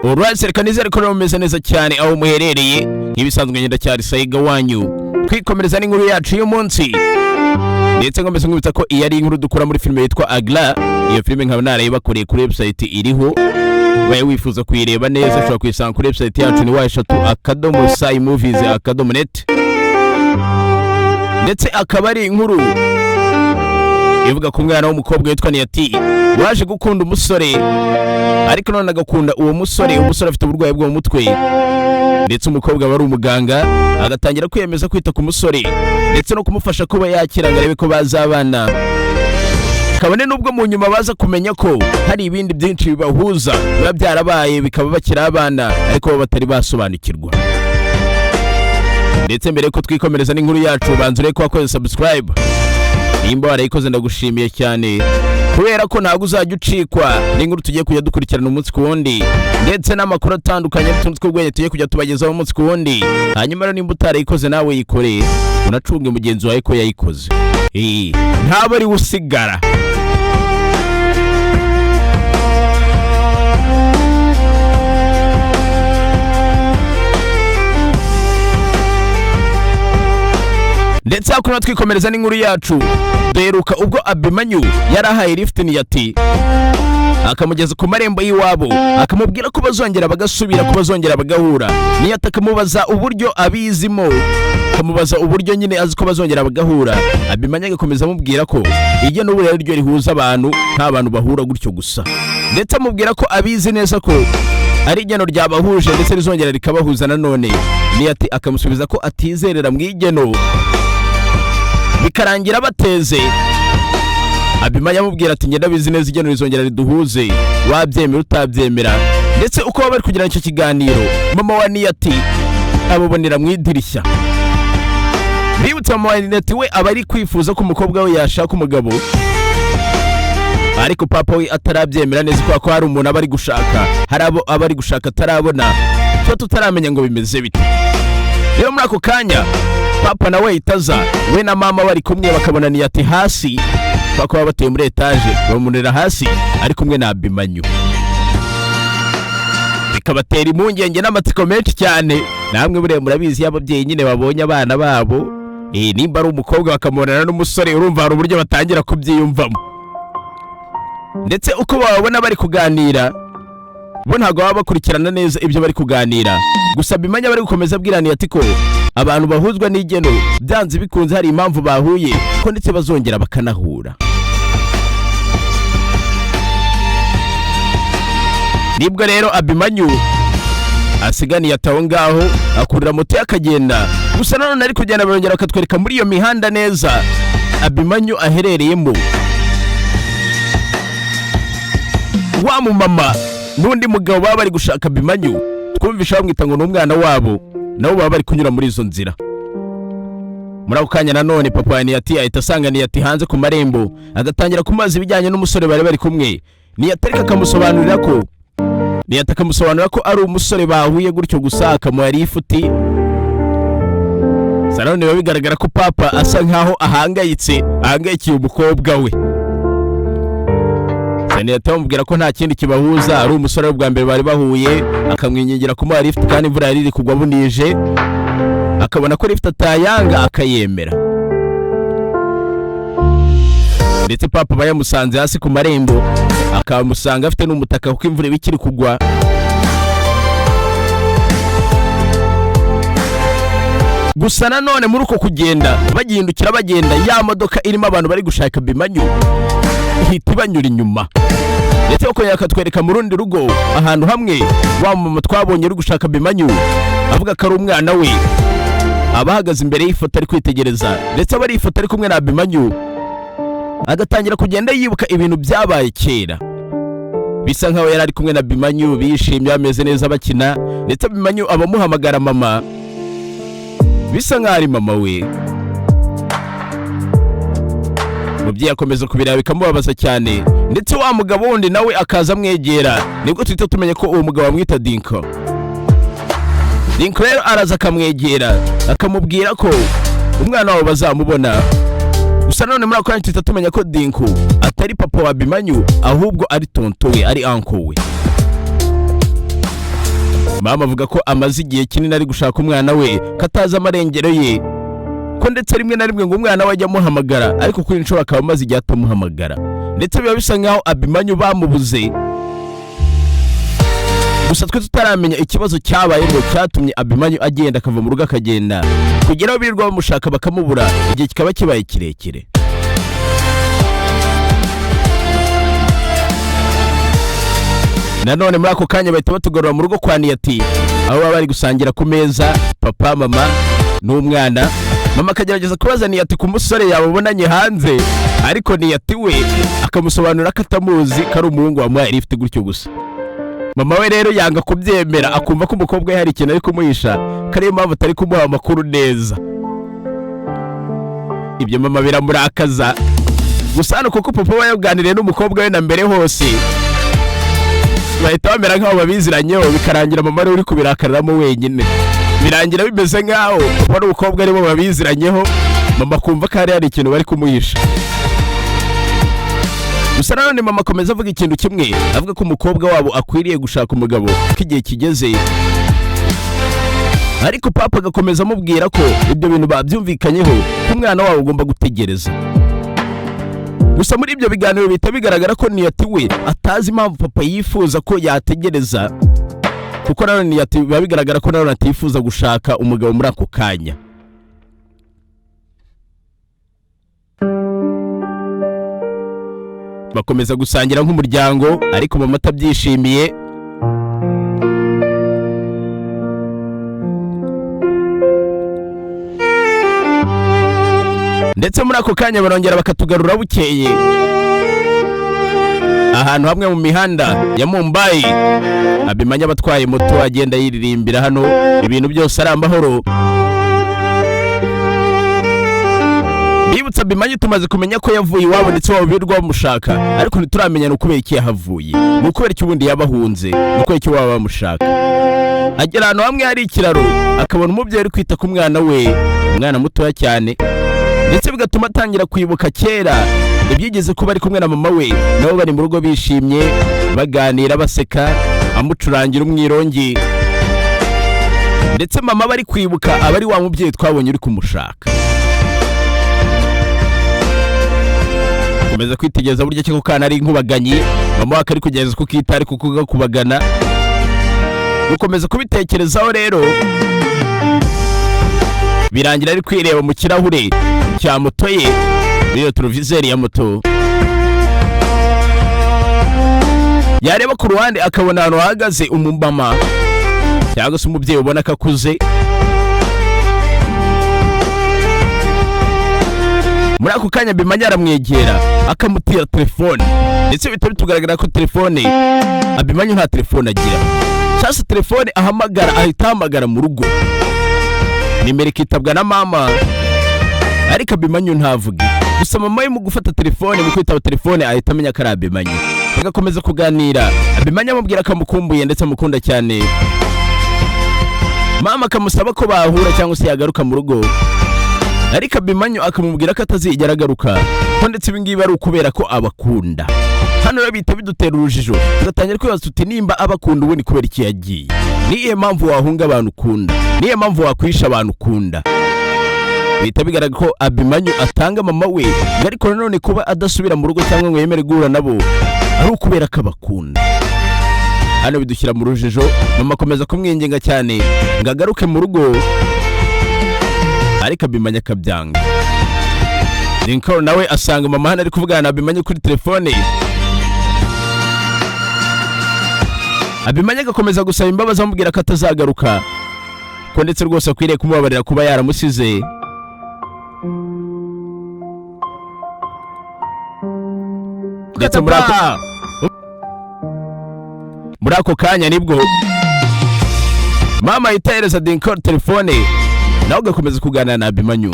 Urwatsi reka nizere ko rumeze neza cyane aho muherereye. Nk'ibisanzwe ngenda cyari Saiga wanyu. Twikomereza n'inkuru yacu y'umunsi. Ndetse ngomeze nkubita ko iyi ari inkuru dukora muri filime yitwa Agla. Iyo filime nkaba narayibakoreye kuri website iriho. Baye wifuza kuyireba neza ushobora kuyisanga kuri website yacu ni wa3.movies.net. Ndetse akaba ari inkuru ivuga ku mwana w'umukobwa witwa Niyati waje gukunda umusore ariko none agakunda uwo musore afite uburwayi bwo mu mutwe. Ndetse umukobwa wari umuganga agatangira kwiyemeza kwita ku musore ndetse no kumufasha kuba yakira ngarebe ko bazabana. Kabone nubwo mu nyuma baza kumenya ko hari ibindi byinshi bibahuza biba byarabaye bikaba bakira abana ariko batari basobanukirwa. Ndetse mbere ko twikomereza n'inkuru yacu banzure ko wakoze subscribe. Nimba warayikoze ndagushimiye cyane kubera ko ntago uzajya ucikwa n'inkuru tugiye kujya dukurikirana umunsi ku wundi ndetse n'amakuru atandukanye n'utundi tw'ubwenge tugiye kujya tubagezaho umunsi ku wundi. Hanyuma rero nimba utarayikoze nawe yikore unacunge mugenzi wawe ko yayikoze, ntaba ari usigara. Ndetse hakuno twikomereza n'inkuru yacu duheruka ubwo Abimanyu yarahaye lift Niyati akamugeza ku marembo y'iwabo akamubwira ko bazongera bagasubira ko bazongera bagahura. Niyati akamubaza uburyo abizimo, akamubaza uburyo nyine azi ko bazongera bagahura. Abimanyu agakomeza amubwira ko iryo n'ubu rero ryo rihuza abantu nta bantu bahura gutyo gusa. Ndetse amubwira ko abizi neza ko ari igeno ryabahuje ndetse rizongera rikabahuza nanone. Niyati akamusubiza ko atizerera mu igeno bikarangira bateze. Abimanyu amubwira ati ngenda bizi neza igeno rizongera riduhuze wabyemera utabyemera. Ndetse uko bari kugira icyo kiganiro mama wa Niyati ababonera mu idirishya. Bibutsa mama wa Niyati we abari kwifuza ko umukobwa we yashaka umugabo ariko papa we atarabyemera neza ko hari umuntu abari gushaka, hari abo abari gushaka atarabona cyo tutaramenya ngo bimeze bite. Rero muri ako kanya papa nawe itaza we na mama bari kumwe bakabona Niyati hasi bakaba bateye muri etage bamunera hasi ari kumwe na Abimanyu. Bikabatera impungenge n'amatsiko menshi cyane. Namwe bure murabizi y'ababyeyi nyine babonye abana babo nimba ari umukobwa bakamubonana n'umusore urumva hari uburyo batangira kubyiyumvamo. Ndetse uko babona bari kuganira bo ntago baba bakurikirana neza ibyo bari kuganira. Gusa Abimanyu bari gukomeza abwira Niyati ko abantu bahuzwa n'igeno byanze bikunze hari impamvu bahuye ko ndetse bazongera bakanahura. Nibwo rero Abimanyu asiganiye ataho ngaho akurira moto yakagenda. Gusa nanone ari kugenda barongera bakatwereka muri iyo mihanda neza Abimanyu aherereyemo. Wa mu mama n'undi mugabo baba bari gushaka Abimanyu twumvisha bamwita ngo n'umwana wabo nabo baba bari kunyura muri izo nzira. Muri ako kanya nanone papa wa Niyati ahita asanga Niyati hanze ku marembo agatangira kumaza ibijyanye n'umusore bari kumwe. Niyati akamusobanurira ko ari umusore bahuye gutyo gusa akamuha ifuti. Sanone biba bigaragara ko papa asa nkaho ahangayikiye umukobwa we. Niyati amubwira ko nta kindi kibahuza ari umusore bwa mbere bari bahuye akamwingingira kumuha lift kandi imvura yari iri kugwa bunije akabona ko lift atayanga akayemera. Ndetse papa bayamusanze hasi ku marembo akamusanga afite n'umutaka kuko imvura ibikiri kugwa. Gusa nanone muri uko kugenda bagihindukira bagenda ya modoka irimo abantu bari gushaka Abimanyu ihita ibanyura inyuma. Ndetse uko yakatwereka mu rundi rugo ahantu hamwe wa mama twabonye uri gushaka Abimanyu avuga ko ari umwana we abahagaze imbere y'ifoto ari kwitegereza. Ndetse abari ifoto ari kumwe na Abimanyu agatangira kugenda yibuka ibintu byabaye kera bisa nkaho yari ari kumwe na Abimanyu bishimye bameze neza bakina. Ndetse Abimanyu abamuhamagara mama bisa nkaho ari mama we. Mubyeyi akomeza kubireba bikamubabaza cyane. Ndetse wa mugabo wundi nawe akaza amwegera nibwo twita tumenye ko uwo mugabo amwita Dinko. Dinko rero araza akamwegera akamubwira ko umwana wabo bazamubona. Gusa none muri ako kanya twita tumenya ko Dinko atari papa wa Abimanyu ahubwo ari tonto we, ari uncle we. mama avuga ko amaze igihe kinini ari gushaka umwana we kataza amarengero ye, ko ndetse rimwe na rimwe ngo umwana we ajya amuhamagara ariko kuri inshuro akaba amaze igihe atamuhamagara, ndetse biba bisa nkaho Abimanyu bamubuze. Gusa twe tutaramenya ikibazo cyabaye ngo cyatumye Abimanyu agenda akava mu rugo akagenda, kugeraho birirwa bamushaka bakamubura, igihe kikaba kibaye kirekire. Nanone muri ako kanya bahita batugarura mu rugo kwa Niyati, aho baba bari gusangira ku meza, papa, mama n'umwana. Mama akagerageza kubaza Niyati ku musore yababonanye hanze, ariko Niyati we akamusobanurira ko atamuzi, ko ari umuhungu wamuhaye lift gutyo gusa. Mama we rero yanga kubyemera, akumva ko umukobwa we hari ikintu ari kumuhisha, ko ariyo mpamvu atari kumuha amakuru neza. Ibyo mama biramurakaza. Gusa hano kuko papa we yaganiriye n'umukobwa we na mbere hose, bahita bamera nk'aho babiziranyeho, bikarangira mama uri kubirakariramo wenyine. Birangira bimeze nk'aho papa n'umukobwa aribo babiziranyeho, mama kumva ko hari ikintu bari kumuhisha. Gusa nanone mama akomeza avuga ikintu kimwe, avuga ko umukobwa wabo akwiriye gushaka umugabo ko igihe kigeze, ariko papa agakomeza amubwira ko ibyo bintu babyumvikanyeho, ko umwana wabo ugomba gutegereza. Gusa muri ibyo biganiro bihita bigaragara ko Niyati we atazi impamvu papa yifuza ko yategereza, kuko nanone Niyati biba bigaragara ko nanone atifuza gushaka umugabo muri ako kanya. Bakomeza gusangira nk'umuryango, ariko mama atabyishimiye. Ndetse muri ako kanya barongera bakatugarura bukeye ahantu hamwe mu mihanda ya Mumbai. Abimanyu abatwaye moto agenda yiririmbira hano, ibintu byose ari amahoro. Bibutsa Abimanyu tumaze kumenya ko yavuye iwabo ndetse wabo birirwa bamushaka, ariko ntituramenya n'ukubera iki yahavuye, n'ukubera iki ubundi yabahunze, n'ukubera iki waba bamushaka. Agera ahantu hamwe hari ikiraro, akabona umubyeyi uri kwita ku mwana we, umwana mutoya cyane, ndetse bigatuma atangira kwibuka kera ibyigeze kuba ari kumwe na mama we, nabo bari mu rugo bishimye baganira baseka, amucurangira umwirongi, ndetse mama bari kwibuka abari wa mubyeyi twabonye uri kumushaka. Komeza kwitegereza buryo cyo kana ari inkubaganyi, mama akari kugereza kukita ari kukuga kubagana. Gukomeza kubitekerezaho rero, birangira ari kwireba mu kirahure cya moto ye, iyo televiziyo ya moto. Yareba ku ruhande akabona ahantu hahagaze umumama cyangwa se umubyeyi ubona ko akuze. Muri ako kanya Abimanyu aramwegera akamutira telefone, ndetse bitari tugaragara ko telefone Abimanyu nta telefone agira. Cyase telefone ahamagara, ahita ahamagara mu rugo, nimero ikitabwa na mama, ariko Abimanyu ntavuge. Gusa mama mu gufata telefone, mu kwitaba telefone ahita amenya ko ari Abimanyu. Bagakomeza kuganira, Abimanyu amubwira ko amukumbuye ndetse amukunda cyane. Mama akamusaba ko bahura cyangwa se yagaruka mu rugo, ariko Abimanyu akamubwira ko atazigera agaruka, ko ndetse ibingibi ari ukubera ko abakunda. Hano rero bihita bidutera urujijo, tugatangira kwibaza tuti nimba abakunda ubundi kubera iki yagiye. Niye mpamvu wahunga abantu ukunda, niye mpamvu wakwisha abantu ukunda. Bihita bigaragara ko Abimanyu atanga mama we, ariko nanone kuba adasubira mu rugo cyangwa ngo yemere guhura nabo ari ukubera ko abakunda. Hano bidushyira mu rujijo, mama akomeza kumwinginga cyane ngo agaruke mu rugo, ariko Abimanyu akabyanga. Lincoln nawe asanga mama hano ari kuvugana na Abimanyu kuri telefone. Abimanyu agakomeza gusaba imbabazi amubwira ko atazagaruka, ko ndetse rwose akwiriye kumubabarira kuba yaramusize. Ndetse muri ako kanya nibwo mama yitahereza Lincoln telefone, nawe agakomeza kuganira na Abimanyu.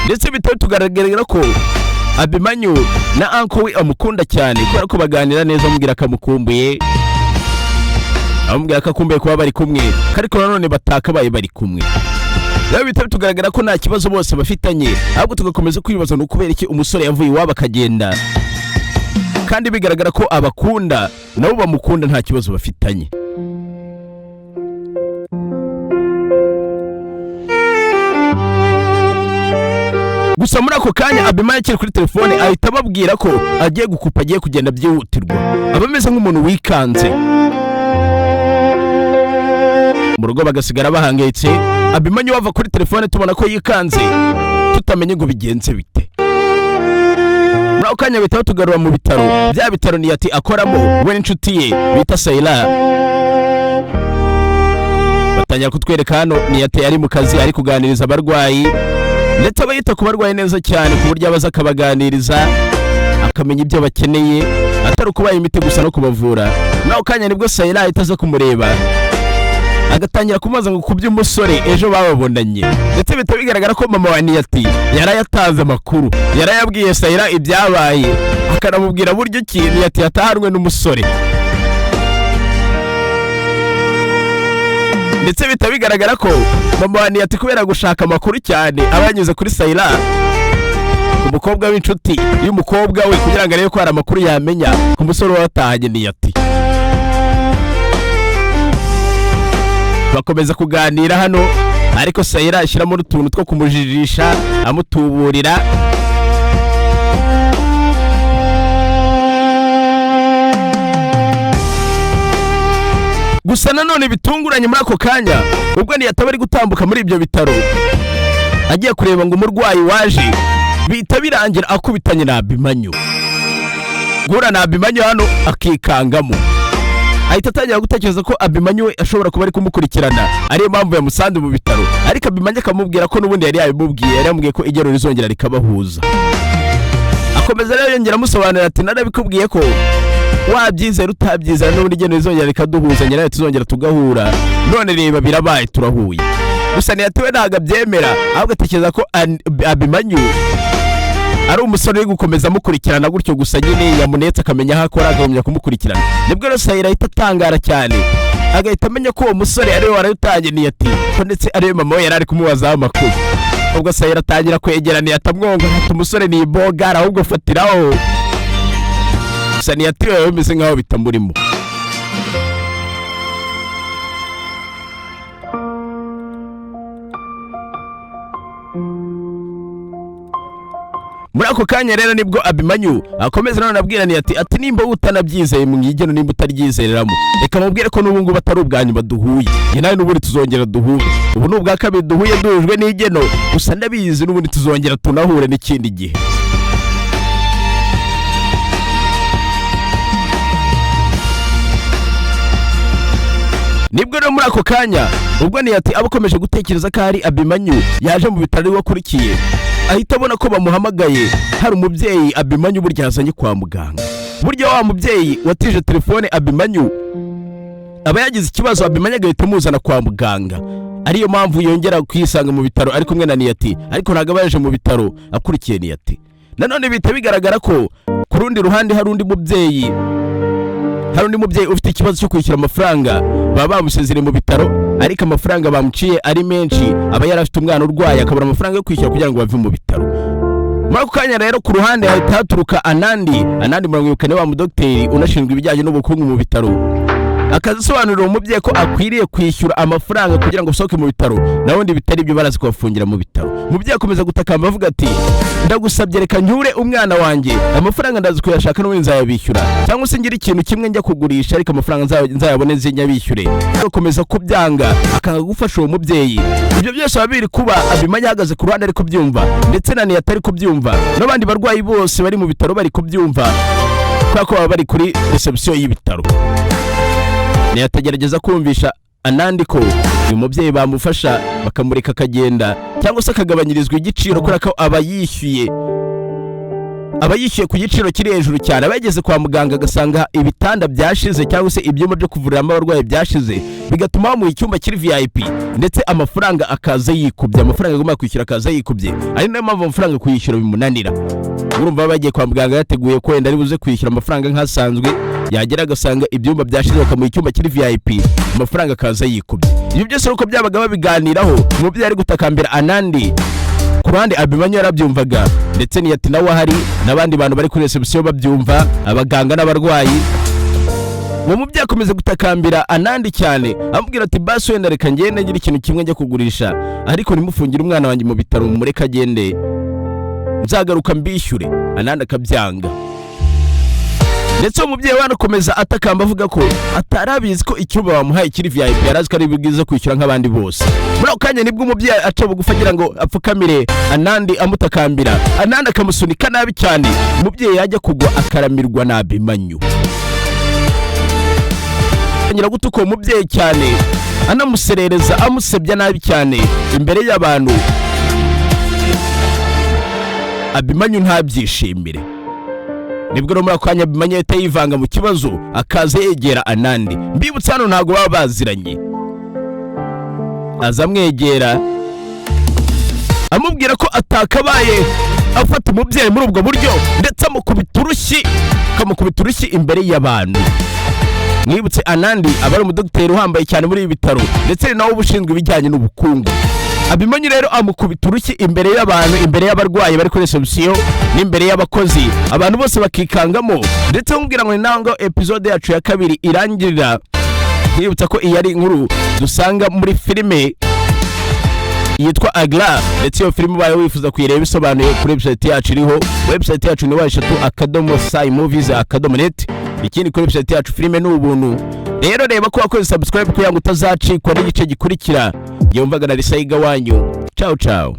Ndetse bitari tugaragara ko Abimanyu na uncle we amukunda cyane, kubera ko baganira neza, amubwira ko amukumbuye, amubwira ko akumbuye kuba bari kumwe, ariko nanone batakabaye bari kumwe. Rero bitari tugaragara ko nta kibazo bose bafitanye, ahubwo tugakomeza kwibaza no kubera iki umusore yavuye iwabo akagenda, kandi bigaragara ko abakunda nabo bamukunda nta kibazo bafitanye. gusa muri ako kanya Abimanyu akiri kuri telefone ahita ababwira ko agiye gukupa, agiye kugenda byihutirwa. Abameze nk'umuntu wikanze mu rugo bagasigara bahangayitse. Abimanyu wava kuri telefone tubona ko yikanze, tutamenye ngo bigenze bite. Muri ako kanya bahita batugarura mu bitaro, bya bitaro Niyati akoramo we n'inshuti ye bita Sayila. Batangira kutwereka hano Niyati ari mu kazi, ari kuganiriza abarwayi ndetse aba yita ku barwayi neza cyane ku buryo abaza akabaganiriza akamenya ibyo bakeneye, atari ukubaha imiti gusa no kubavura. Muri ako kanya nibwo Sayila ahita aza kumureba, agatangira kumubaza ngo kubyo umusore ejo bababonanye, ndetse bihita bigaragara ko mama wa Niyati yarayatanze amakuru, yarayabwiye Sayila ibyabaye, akanamubwira buryo ki Niyati yatahanwe n'umusore. Ndetse bihita bigaragara ko mama wa Niyati kubera gushaka amakuru cyane abanyuze kuri Sayila, umukobwa w'inshuti y'umukobwa we, kugira ngo arebe ko hari amakuru yamenya ku musore watahanye Niyati. Bakomeza kuganira hano, ariko Sayila ashyiramo utuntu two kumujijisha amutuburira. Gusa nanone bitunguranye muri ako kanya ubwo Niyati ari gutambuka muri ibyo bitaro agiye kureba ngo umurwayi waje, bihita birangira akubitanye na Abimanyu. Guhura na Abimanyu hano akikangamo, ahita atangira gutekereza ko Abimanyu we ashobora kuba ari kumukurikirana, ariyo mpamvu yamusanze mu bitaro. Ariko Abimanyu akamubwira ko n'ubundi yari yabimubwiye, yari yamubwiye ko igero rizongera rikabahuza. Akomeza rero yongera amusobanurira ati narabikubwiye ko wabyizera utabyizera n'ubundi igero rizongera rikaduhuza, nyirayo tuzongera tugahura, none reba birabaye turahuye. Gusa Niyati we ntabwo abyemera, ahubwo atekereza ko Abimanyu ari umusore uri gukomeza amukurikirana gutyo gusa nyine yamunetse akamenya aho akora, agahumya kumukurikirana. Nibwo rero Sayila ahita atangara cyane, agahita amenya ko uwo musore ariwe waratangiye Niyati, ko ndetse ariwe mama we yari ari kumubazaho amakuru. Ubwo Sayila atangira kwegera Niyati amwonga ati umusore ni ibogara ahubwo fatiraho. Gusa Niyati we bimeze nk'aho bitamurimo. Muri ako kanya rero nibwo Abimanyu akomeza none abwira Niyati ati nimba utanabyizeye mu ngigeno, nimba utaryizereramo, reka mubwire ko n'ubu ngubu atari ubwa nyuma duhuye, njye nawe n'ubundi tuzongera duhure. Ubu ni ubwa kabiri duhuye duhujwe n'igeno, gusa ndabizi n'ubundi tuzongera tunahure n'ikindi gihe. Nibwo rero muri ako kanya ubwo Niyati abakomeje gutekereza ko ari Abimanyu yaje mu bitaro wakurikiye, ahita abona ko bamuhamagaye, hari umubyeyi Abimanyu burya yazanye kwa muganga. Burya wa mubyeyi watije telefone Abimanyu aba yagize ikibazo, Abimanyu agahita amuzana kwa muganga, ariyo mpamvu yongera kwisanga mu bitaro ari kumwe na Niyati, ariko ntabwo yaje mu bitaro akurikiye Niyati. Nanone bihita bigaragara ko ku rundi ruhande hari undi mubyeyi ufite ikibazo cyo kwishyura amafaranga, baba bamusezereye mu bitaro, ariko amafaranga bamuciye ari menshi, aba yari afite umwana urwaye akabura amafaranga yo kwishyura kugira ngo bave mu bitaro. Muri ako kanya rero ku ruhande hahita haturuka Anandi murangwibukane wa mudokiteri unashinzwe ibijyanye n'ubukungu mu bitaro, akazisobanurira umubyeyi ko akwiriye kwishyura amafaranga kugira ngo asohoke mu bitaro, nawundi bitari ibyo barazi kubafungira mu bitaro. Umubyeyi akomeza gutakamba avuga ati ndagusabye reka nyure umwana wanjye, amafaranga ndazi kuyashaka n'ubundi nzayabishyura, cyangwa se ngira ikintu kimwe njya kugurisha ariko amafaranga nzayabone nzinyabishyure. Agakomeza kubyanga, akanga gufasha uwo mubyeyi. Ibyo byose babiri kuba Abimanyu ahagaze ku ruhande ari kubyumva, ndetse na Niyati ari kubyumva, n'abandi barwayi bose bari mu bitaro bari kubyumva, kubera ko baba bari kuri reception y'ibitaro. Niyati agerageza kumvisha Anandi ko uyu mubyeyi bamufasha bakamureka akagenda, cyangwa se akagabanyirizwa igiciro kubera ko aba yishyuye ku giciro kiri hejuru cyane. Abageze kwa muganga agasanga ibitanda byashize cyangwa se ibyuma byo kuvuriramo abarwayi byashize, bigatuma bamuha icyumba kiri VIP, ndetse amafaranga akaza yikubye, amafaranga agomba kwishyura akaza yikubye, ari nayo mpamvu amafaranga kuyishyura bimunanira. Urumva bagiye kwa muganga yateguye ko wenda ari buze kwishyura amafaranga nk'asanzwe, yagera agasanga ibyumba byashize bakamuha icyumba kiri VIP, amafaranga akaza yikubye. Ibyo byose uko byabaga babiganiraho, umubyeyi ari gutakambira Anandi, ku ruhande Abimanyu yarabyumvaga, ndetse Niyati nawe ahari, n'abandi bantu bari kuri reception babyumva, abaganga n'abarwayi. Uwo mubyeyi akomeza gutakambira Anandi cyane, amubwira ati basi wenda reka ngende ngira ikintu kimwe njya kugurisha, ariko nimufungire umwana wanjye mu bitaro mureka agende. nzagaruka mbishyure. Anandi akabyanga, ndetse umubyeyi wanakomeza atakamba avuga ko atarabizi ko icyumba bamuhaye kiri VIP, yarazi ko ari bwiza kwishyura nk'abandi bose. Muri ako kanya nibwo umubyeyi aca bugufi agira ngo apfukamire Anandi amutakambira. Anandi akamusunika nabi cyane, umubyeyi yajya kugwa akaramirwa na Abimanyu. Anyira gutuka uwo mubyeyi cyane, anamuserereza amusebya nabi cyane imbere y'abantu. Abimanyu ntabyishimire. Nibwo no muri ako kanya Abimanyu yahita yivanga mu kibazo, akaza yegera Anandi. Mbibutsa hano ntabwo baba baziranye. Aza amwegera amubwira ko atakabaye afata umubyeyi muri ubwo buryo, ndetse akamukubita urushyi imbere y'abantu. Mwibutse Anandi aba ari umudogiteri uhambaye cyane muri ibi bitaro, ndetse nawe ubushinzwe ibijyanye n'ubukungu. Abimanyu rero amukubita urushyi imbere y'abantu, imbere y'abarwayi bari kuri reception n'imbere y'abakozi, abantu bose bakikangamo. Ndetse bamubwira ngo nango episode yacu ya kabiri irangirira. Mwibutsa ko iyi ari inkuru dusanga muri filime yitwa Agla, ndetse iyo filime ubaye wifuza kuyireba bisobanuye kuri website yacu iriho. Website yacu ni wa3.movies.net. Ikindi kuri website yacu filime ni ubuntu. Rero reba ko wakoze subscribe kugira ngo utazacikwa n'igice gikurikira. Yumvaga na Risaiga wanyu. Ciao ciao.